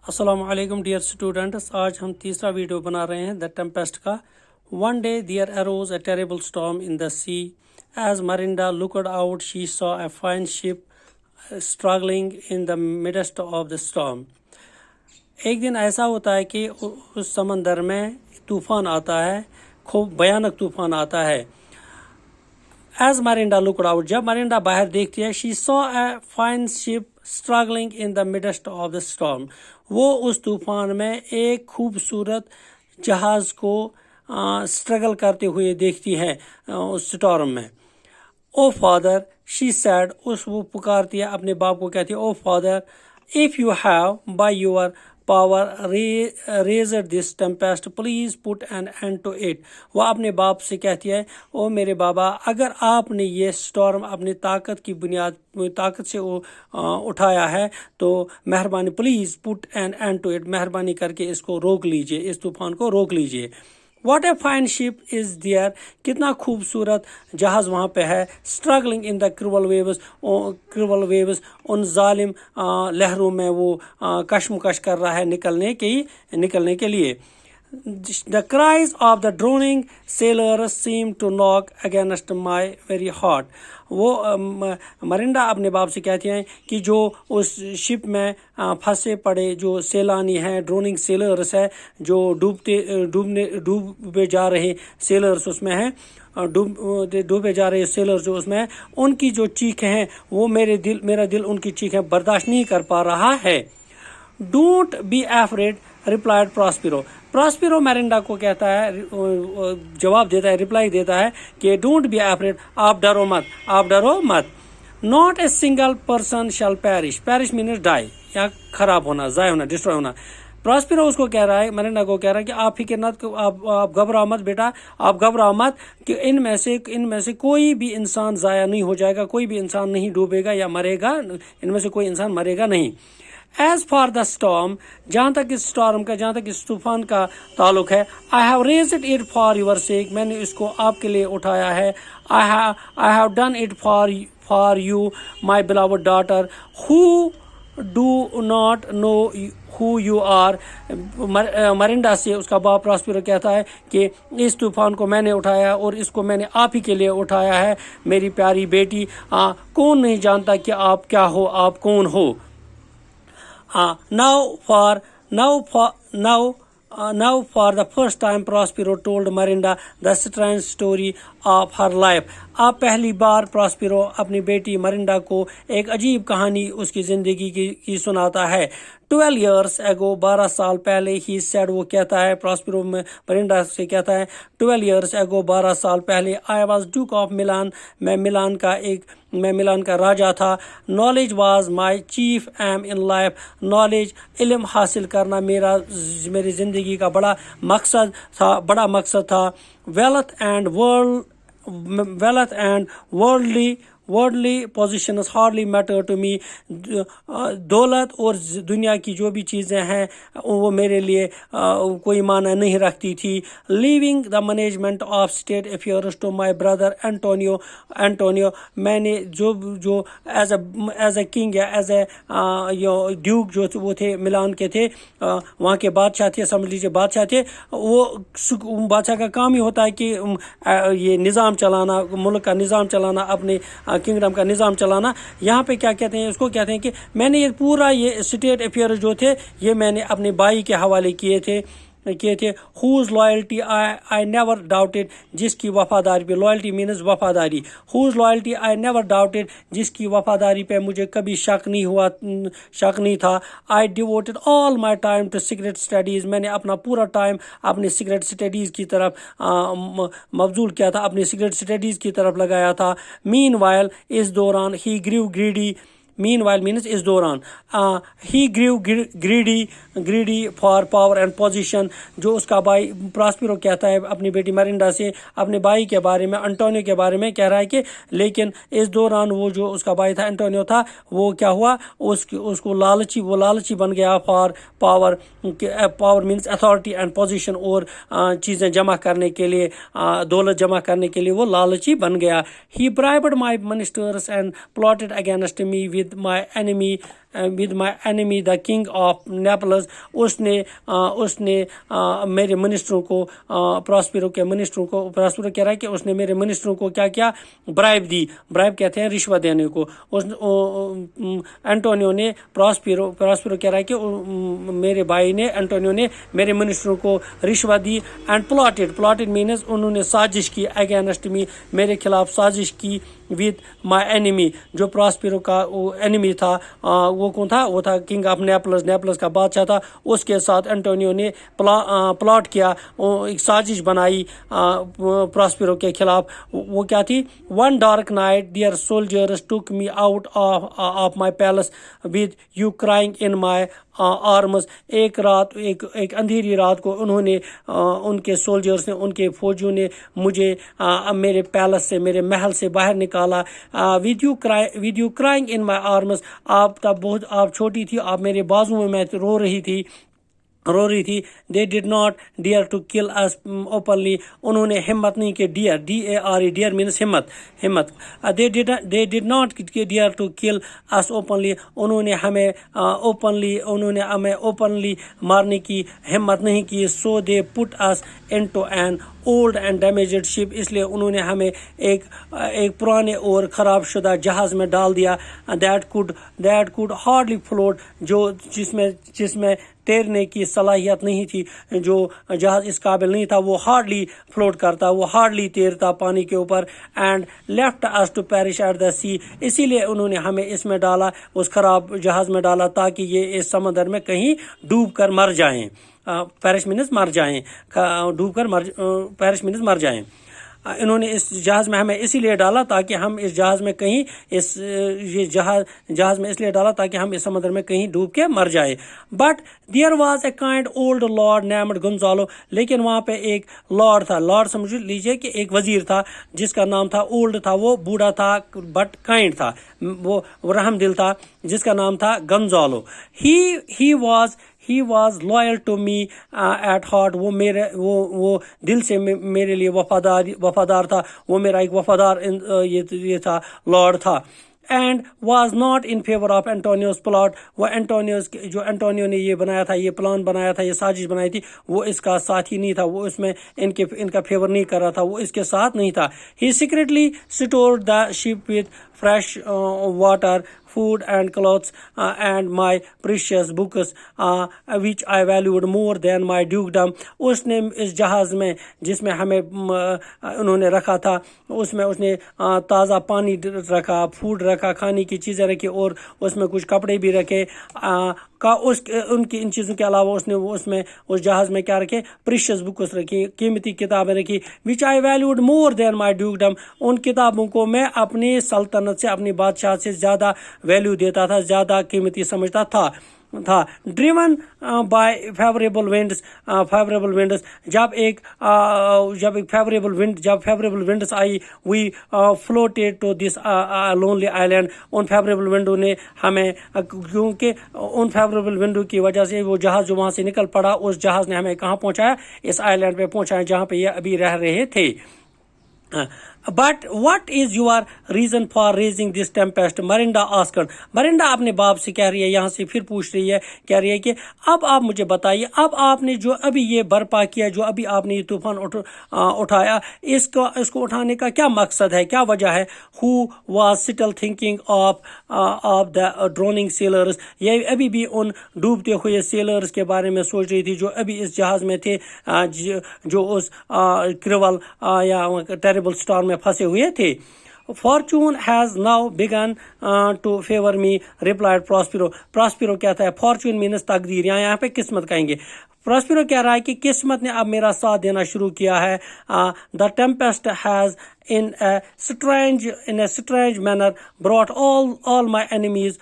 अस्सलाम वालेकुम dear students, आज हम तीसरा वीडियो बना रहे हैं द टेम्पेस्ट का। One day there arose a terrible storm in the sea. As Miranda looked out she saw a fine ship struggling in the midst of the storm. एक दिन ऐसा होता है कि उस समंदर में तूफान आता है, खूब भयानक तूफान आता है। एज मरिंडा लुकड आउट, जब मरिंडा बाहर देखती है, she saw a fine ship struggling in the midst of the storm. वो उस तूफान में एक खूबसूरत जहाज को स्ट्रगल करते हुए देखती है उस स्टॉर्म में। ओ फादर, शी सैड, वो पुकारती है, अपने बाप को कहती है, O father, if you have by your power raised this tempest, please put an end to it. वो अपने बाप से कहती है, ओ मेरे बाबा, अगर आपने ये स्टॉर्म अपनी ताकत की ताकत से उठाया है तो मेहरबानी, please put an end to it, मेहरबानी करके इसको रोक लीजिए, इस तूफान को रोक लीजिए। What a fine ship is there, कितना खूबसूरत जहाज वहाँ पे है। Struggling in the cruel waves, उन जालिम लहरों में वो कशमकश कर रहा है निकलने के लिए। The cries of the drowning sailors seem to knock against my very heart. वो मरिंडा अपने बाप से कहती हैं कि जो उस शिप में फंसे पड़े जो सैलानी हैं, ड्रोनिंग सेलर्स है, जो डूबे जा रहे सेलर्स उसमें हैं, डूबे जा रहे सेलर्स जो उसमें हैं, उनकी जो चीखें हैं वो मेरा दिल उनकी चीखें बर्दाश्त नहीं कर पा रहा है। डोंट बी एफ्रेड, रिप्लाइड प्रॉस्पिरो मैरिंडा को कहता है, जवाब देता है, रिप्लाई देता है कि डोंट बी एफ्रेड, आप डरो मत। Not a single person shall perish means die, या खराब होना, ज़ाय होना, डिस्ट्रॉय होना। प्रॉस्पिरो उसको कह रहा है, मैरिंडा को कह रहा है कि आप फिक्र मत, आप घबराओ मत बेटा, आप घबराओ मत कि इनमें से कोई भी इंसान ज़ाया नहीं हो जाएगा, कोई भी इंसान नहीं डूबेगा या मरेगा, इनमें से कोई इंसान मरेगा नहीं। एज फॉर द स्टॉर्म, जहाँ तक इस तूफान का ताल्लुक है, I have raised it for your sake, मैंने इसको आपके लिए उठाया है। I have done it for you my beloved daughter who do not know who you are. Miranda से उसका बाप प्रॉस्पिरो कहता है कि इस तूफान को मैंने उठाया और इसको मैंने आप ही के लिए उठाया है, मेरी प्यारी बेटी। कौन नहीं जानता कि आप क्या हो, आप कौन हो। Now for the first time Prospero told Marinda the strange story of her life. अब पहली बार प्रॉस्पिरो अपनी बेटी मरिंडा को एक अजीब कहानी उसकी जिंदगी की सुनाता है। 12 years ago, 12 साल पहले, ही सेड, वो कहता है, प्रॉस्पिरो मरिंडा से कहता है, 12 years ago, 12 साल पहले, I was duke of Milan, मैं मिलान का राजा था। Knowledge was my chief aim in life, knowledge, इल्म हासिल करना मेरी ज़िंदगी का बड़ा मकसद था। Wealth and worldly positions hardly matter to me, दौलत और दुनिया की जो भी चीज़ें हैं वो मेरे लिए कोई मायने नहीं रखती थी। Leaving the management of state affairs to my brother Antonio, मैंने जो एज ए किंग या एज ए ड्यूक जो वो थे, मिलान के थे, वहाँ के बादशाह थे, समझ लीजिए बादशाह थे। वो बादशाह का काम ही होता है कि ये निज़ाम चलाना, मुल्क का निज़ाम चलाना, अपने किंगडम का निज़ाम चलाना। यहाँ पे क्या कहते हैं, उसको कहते हैं कि मैंने ये पूरा ये स्टेट अफेयर जो थे ये मैंने अपने भाई के हवाले किए थे। Whose loyalty I never doubted, जिसकी वफादारी पे, लॉयल्टी मीन्स वफादारी, whose loyalty I never doubted, जिसकी वफादारी पे मुझे कभी शक नहीं था। I devoted all my time to secret studies, मैंने अपना पूरा टाइम अपनी सीक्रेट स्टडीज़ की तरफ मबजूल किया था, अपनी सीक्रेट स्टडीज़ की तरफ लगाया था। मीन वाइल, इस दौरान, he grew greedy, meanwhile means इस दौरान, he grew greedy for power and position, जो उसका भाई प्रॉस्पिरो कहता है अपनी बेटी मरिंडा से अपने भाई के बारे में, एंटोनियो के बारे में कह रहा है कि लेकिन इस दौरान वो जो उसका भाई था, एंटोनियो था, वो क्या हुआ, उसको लालची बन गया for power means authority and position, और चीज़ें जमा करने के लिए, दौलत जमा करने के लिए वो लालची बन गया। he bribed my ministers and plotted against me with my with my enemy the king of Naples. उसने मेरे मिनिस्टरों को प्रॉस्पेरो के मिनिस्टरों को प्रॉस्पेरो कह रहा है कि उसने मेरे मिनिस्टरों को क्या किया, ब्राइब दी. ब्राइब कहते हैं रिश्वत देने को. एंटोनियो ने प्रॉस्पेरो कह रहा है कि मेरे भाई ने एंटोनियो ने मेरे मिनिस्टरों को रिश्वत दी. एंड प्लॉटेड मीन्स उन्होंने साजिश की अगेंस्ट मी, मेरे खिलाफ साजिश की विद माई एनिमी. जो प्रॉस्पेरो का एनिमी था वो कौन था, वो था किंग ऑफ नेपल्स का बादशाह था. उसके साथ एंटोनियो ने प्लॉट किया, एक साजिश बनाई प्रॉस्पेरो के खिलाफ. वो क्या थी, one dark night their soldiers took me out of my palace with you crying in my arms. एक अंधेरी रात को उन्होंने उनके सोल्जर्स ने, उनके फौजियों ने मुझे मेरे पैलेस से, मेरे महल से बाहर निकाला. With you crying in my arms. आप छोटी थी, आप मेरे बाजुओं में रो रही थी. They did not dare to kill us openly. उन्होंने हिम्मत नहीं की. डियर मीन्स हिम्मत. They did not dare to kill us openly. उन्होंने हमें ओपनली मारने की हिम्मत नहीं की. So they put us into an old and damaged ship. इसलिए उन्होंने हमें एक पुराने और ख़राब शुदा जहाज़ में डाल दिया. That could hardly float. जिसमें तैरने की सलाहियत नहीं थी, जो जहाज़ इस काबिल नहीं था, वो हार्डली फ्लोट करता, वो हार्डली तैरता पानी के ऊपर. And left us to perish at the sea. इसीलिए उन्होंने हमें इसमें डाला, उस खराब जहाज़ में डाला, ताकि ये इस समंदर में कहीं डूब कर मर जाएं. पेरिश मीन्स मर जाएं, पेरिश मीन्स मर जाएं. इन्होंने इस जहाज़ में हमें इसीलिए डाला ताकि हम इस जहाज़ में कहीं जहाज़ में इसलिए डाला ताकि हम इस समुद्र में कहीं डूब के मर जाए. But there was a kind old lord named Gonzalo. लेकिन वहाँ पे एक लॉर्ड था. लॉर्ड समझ लीजिए कि एक वजीर था जिसका नाम था, ओल्ड था, वो बूढ़ा था बट काइंड था, वो रहमदिल था, जिसका नाम था Gonzalo. He was loyal to me at heart. वो दिल से मेरे लिए वफादार था. वो मेरा एक वफादार ये था, लॉर्ड था. And was not in favor of Antonio's plot. वो जो एंटोनियो ने ये बनाया था, ये प्लान बनाया था, ये साजिश बनाई थी, वो इसका साथी नहीं था. वो इसमें इनका फेवर नहीं कर रहा था, वो इसके साथ नहीं था. He secretly stored the ship with fresh water, food and clothes and my precious books which I valued more than my dukedom. उसने इस जहाज़ में जिसमें हमें उन्होंने रखा था, उसमें उसने ताज़ा पानी रखा, फूड रखा, खाने की चीज़ें रखी, और उसमें कुछ कपड़े भी रखे. उनकी इन चीज़ों के अलावा उसने उसमें उस जहाज़ में क्या रखे, प्रीशियस बुक्स रखी, कीमती किताबें रखी. विच आई वैल्यूड मोर देन माई ड्यूकडम. उन किताबों को मैं अपनी सल्तनत से, अपनी बादशाह से ज़्यादा वैल्यू देता था, ज़्यादा कीमती समझता था. Driven by favourable winds. जब फेवरेबल विंड्स आई, we floated to this lonely island. उन फेवरेबल विंडो ने हमें, क्योंकि उन फेवरेबल विंडो की वजह से वो जहाज़ जो वहाँ से निकल पड़ा, उस जहाज़ ने हमें कहाँ पहुँचाया, इस आइलैंड पे पहुँचाया जहाँ पे ये अभी रह रहे थे. But what is your reason for raising this tempest? Miranda asked. Miranda अपने बाप से कह रही है, यहाँ से फिर पूछ रही है, कह रही है कि अब आप मुझे बताइए, अब आपने जो अभी ये बर्पा किया, जो अभी आपने ये तूफान उठाया, इसको उठाने का क्या मकसद है, क्या वजह है? Who was still thinking of the drowning sailors. ये अभी भी उन डूबते हुए सेलर्स के बारे में सोच रही थी, जो अभी इस जहाज़ में थे, जो उस क्रिवल या टेरिबल स्टॉर्म में फंसे हुए थे. Fortune has now begun to favor me, replied Prospero. Prospero कहता है, Fortune means तकदीर, यहाँ पे किस्मत कहेंगे. प्रॉस्पेरो कह रहा है कि किस्मत ने अब मेरा साथ देना शुरू किया है. The tempest has in a strange manner brought all my enemies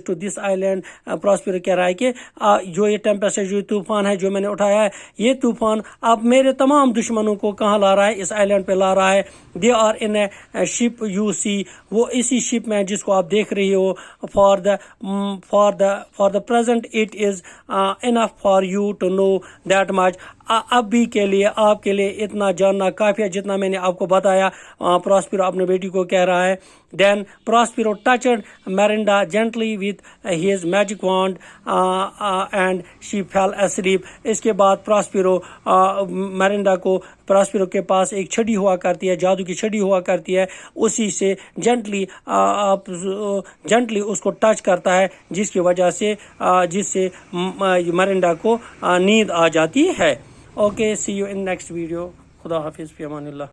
to this island. Prospero कह रहा है कि जो ये टेम्पेस्ट है, जो तूफान है जो मैंने उठाया है, ये तूफान अब मेरे तमाम दुश्मनों को कहाँ ला रहा है, इस आइलैंड पे ला रहा है. They are in a ship you see. वो इसी शिप में जिसको आप देख रही हो. For the present it is enough for you to know that much. अभी के लिए आपके लिए इतना जानना काफी है जितना मैंने आपको بتایا پراسپیرو اپنے بیٹی کو کہہ رہا ہے. Then Prospero touched Miranda gently with his magic wand and she fell asleep. اس کے بعد پراسپیرو میرنڈا کو پراسپیرو کے پاس ایک چھڑی ہوا کرتی ہے, جادو کی چھڑی ہوا کرتی ہے, اسی سے جنٹلی اس کو ٹچ کرتا ہے, جس کی وجہ سے جس سے میرنڈا کو نیند آ جاتی ہے. Okay, see you in next video. خدا حافظ, فی امان اللہ.